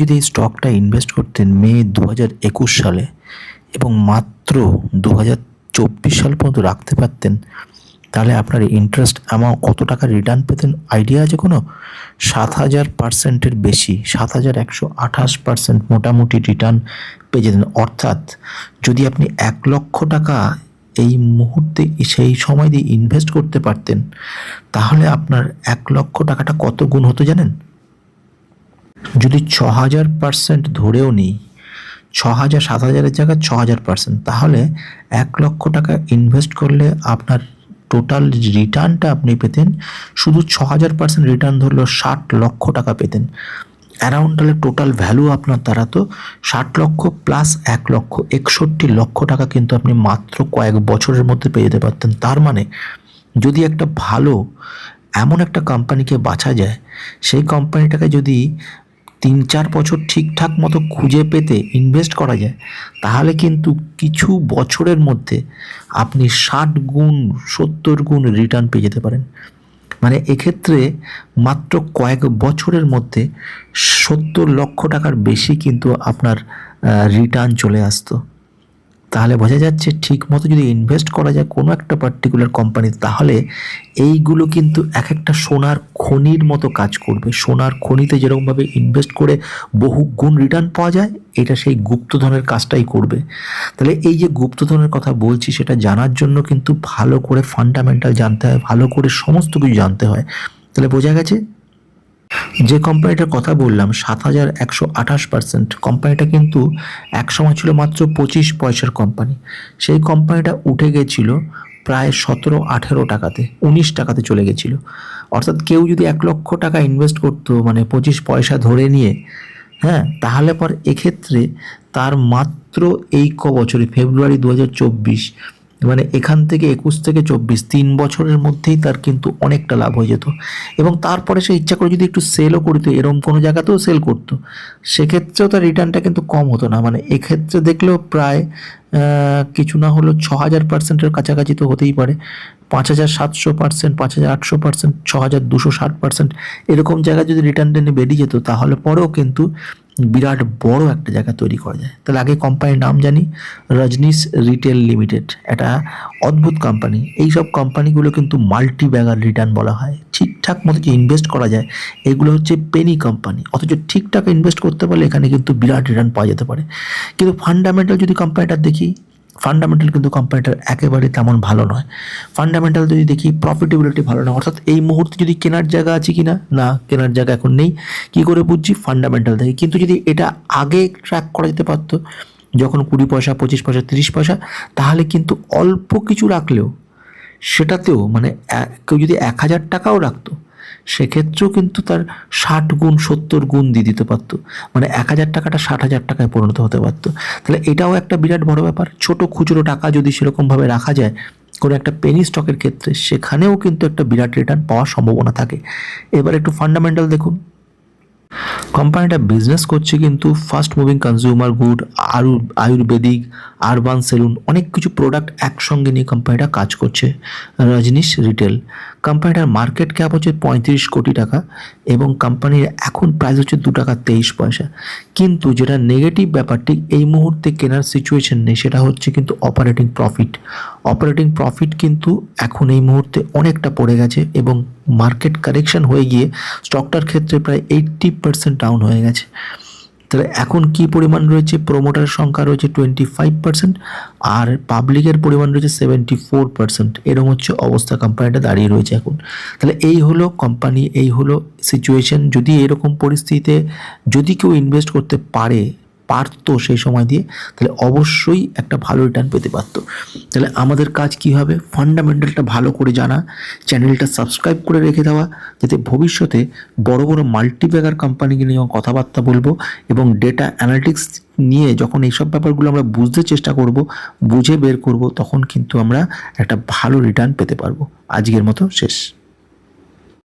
যদি এই স্টকটা ইনভেস্ট করতেন মে 2021 সালে এবং মাত্র 2024 সাল পর্যন্ত রাখতে পারতেন, তাহলে আপনার ইন্টারেস্ট অ্যামাউন্ট কত টাকা রিটার্ন পেতেন আইডিয়া আছে কোনো? 7,000%-এর বেশি, 7,128% মোটামুটি রিটার্ন পেয়ে যেতেন। অর্থাৎ যদি আপনি 1,00,000 টাকা এই মুহূর্তে সেই সময় দিয়ে ইনভেস্ট করতে পারতেন, তাহলে আপনার 1,00,000 টাকাটা কত গুণ হতো জানেন? যদি 6,000% ধরেও নিই, 6,000 7,000-এর জায়গায় 6,000%, তাহলে 1,00,000 টাকা ইনভেস্ট করলে আপনার টোটাল রিটার্নটা আপনি পেতেন, শুধু 6,000% রিটার্ন ধরলেও 60,00,000 টাকা পেতেন। অ্যারাউন্ড তাহলে টোটাল ভ্যালু আপনার দাঁড়াতো 60,00,000 প্লাস 1,00,000, 61,00,000 টাকা কিন্তু আপনি মাত্র কয়েক বছরের মধ্যে পেয়ে যেতে পারতেন। তার মানে যদি একটা ভালো এমন একটা কোম্পানিকে বাছা যায়, সেই কোম্পানিটাকে যদি 3-4 বছর ঠিকঠাক মতো খুঁজে পেতে ইনভেস্ট করা যায়, তাহলে কিন্তু কিছু বছরের মধ্যে আপনি 60 গুণ 70 গুণ রিটার্ন পেয়ে যেতে পারেন। মানে এক্ষেত্রে মাত্র কয়েক বছরের মধ্যে 70,00,000 টাকার বেশি কিন্তু আপনার রিটার্ন চলে আসতো। তাহলে বোঝা যাচ্ছে ঠিক মতো যদি ইনভেস্ট করা যায় কোনো একটা পার্টিকুলার কোম্পানি, তাহলে এইগুলো কিন্তু এক একটা সোনার খনির মতো কাজ করবে। সোনার খনিতে যেরকমভাবে ইনভেস্ট করে বহু গুণ রিটার্ন পাওয়া যায়, এটা সেই গুপ্তধনের কাজটাই করবে। তাহলে এই যে গুপ্তধনের কথা বলছি, সেটা জানার জন্য কিন্তু ভালো করে ফান্ডামেন্টাল জানতে হয়, ভালো করে সমস্ত কিছু জানতে হয়। তাহলে বোঝা গেছে যে কোম্পানিটার কথা বললাম 7,128%, কোম্পানিটা কিন্তু এক সময় ছিল মাত্র 25 পয়সার কোম্পানি। সেই কোম্পানিটা উঠে গেছিল প্রায় 17-18 টাকাতে, 19 টাকাতে চলে গেছিল। অর্থাৎ কেউ যদি 1,00,000 টাকা ইনভেস্ট করতো, মানে 25 পয়সা ধরে নিয়ে, হ্যাঁ, তাহলে পর এক্ষেত্রে তার মাত্র এই বছরে ফেব্রুয়ারি 2024, মানে এখান থেকে 21 থেকে 24, 3 বছরের মধ্যেই তার কিন্তু অনেকটা লাভ হয়ে যেত। এবং তারপরে সে ইচ্ছা করে যদি একটু সেলও করতো, এরকম কোনো জায়গাতেও সেল করতো, সেক্ষেত্রেও তার রিটার্নটা কিন্তু কম হতো না। মানে এক্ষেত্রে দেখলেও প্রায় কিছু না হলেও 6,000%-এর কাছাকাছি তো হতেই পারে। 5,700%, 5,800%, 6,260%, এরকম জায়গায় যদি রিটার্ন টেনে বেরিয়ে যেত, তাহলে পরেও কিন্তু বিরাট বড় একটা জায়গা তৈরি করা যায়। তাহলে আগে কোম্পানির নাম জানি, রজনীশ রিটেল লিমিটেড। এটা অদ্ভুত কোম্পানি। এইসব কোম্পানিগুলো কিন্তু মাল্টি ব্যাগার রিটার্ন বলা হয়। ঠিকঠাক মতো যে ইনভেস্ট করা যায়, এগুলো হচ্ছে পেনি কোম্পানি। অথচ ঠিকঠাক ইনভেস্ট করতে পারলে এখানে কিন্তু বিরাট রিটার্ন পাওয়া যেতে পারে। কিন্তু ফান্ডামেন্টাল যদি কোম্পানিটার দেখি, ফান্ডামেন্টাল কিন্তু কোম্পানিটার একেবারে তেমন ভালো নয়। ফান্ডামেন্টাল যদি দেখি, প্রফিটেবিলিটি ভালো না। অর্থাৎ এই মুহূর্তে যদি কেনার জায়গা আছে কিনা, না, কেনার জায়গা এখন নেই। কি করে বুঝছি? ফান্ডামেন্টাল দেখি। কিন্তু যদি এটা আগে ট্র্যাক করা যেতে পারতো, যখন 20 পয়সা, 25 পয়সা, 30 পয়সা, তাহলে কিন্তু অল্প কিছু রাখলেও সেটাতেও, মানে কেউ যদি 1,000 টাকাও রাখতো, সেক্ষেত্রেও কিন্তু তার 60 গুণ 70 গুণ দিয়ে দিতে পারতো। মানে 1,000 টাকাটা 60,000 টাকায় পরিণত হতে পারতো। তাহলে এটাও একটা বিরাট বড় ব্যাপার। ছোট খুচরো টাকা যদি সেরকমভাবে রাখা যায় কোনো একটা পেনি স্টকের ক্ষেত্রে, সেখানেও কিন্তু একটা বিরাট রিটার্ন পাওয়ার সম্ভাবনা থাকে। এবার একটু ফান্ডামেন্টাল দেখুন। কোম্পানিটা বিজনেস করছে কিন্তু fast moving consumer good, Ayurvedic, urban salon, অনেক কিছু প্রোডাক্ট একসঙ্গে নিয়ে কোম্পানিটা কাজ করছে। রজনীশ রিটেল কোম্পানিটার মার্কেট ক্যাপ হচ্ছে 35 কোটি টাকা এবং কোম্পানির এখন প্রাইস হচ্ছে 2 টাকা 23 পয়সা। কিন্তু যেটা নেগেটিভ ব্যাপারটি, এই মুহূর্তে কেনার সিচুয়েশন নেই, সেটা হচ্ছে কিন্তু অপারেটিং প্রফিট। অপারেটিং প্রফিট কিন্তু এখন এই মুহূর্তে অনেকটা পড়ে গেছে এবং মার্কেট কারেকশন হয়ে গিয়ে স্টকটার ক্ষেত্রে প্রায় 80% ডাউন হয়ে গেছে। তাহলে এখন কি পরিমাণ রয়েছে? প্রোমোটারের সংখ্যা রয়েছে 25% আর পাবলিকের পরিমাণ রয়েছে 74%। এরকম হচ্ছে অবস্থা কোম্পানিটা দাঁড়িয়ে রয়েছে এখন। তাহলে এই হলো কোম্পানি, এই হলো সিচুয়েশন। যদি এরকম পরিস্থিতিতে যদি কেউ ইনভেস্ট করতে পারতো সেই সময় দিয়ে, তাহলে অবশ্যই একটা ভালো রিটার্ন পেতে পারতো। তাহলে আমাদের কাজ কি হবে? ফান্ডামেন্টালটা ভালো করে জানা, চ্যানেলটা সাবস্ক্রাইব করে রেখে দেওয়া, যাতে ভবিষ্যতে বড় বড় মাল্টিব্যাগার কোম্পানিকে নিয়ে কথাবার্তা বলবো এবং ডেটা অ্যানালিটিক্স নিয়ে যখন এইসব ব্যাপারগুলো আমরা বুঝতে চেষ্টা করব, বুঝে বের করব, তখন কিন্তু আমরা একটা ভালো রিটার্ন পেতে পারবো। আজকের মতো শেষ।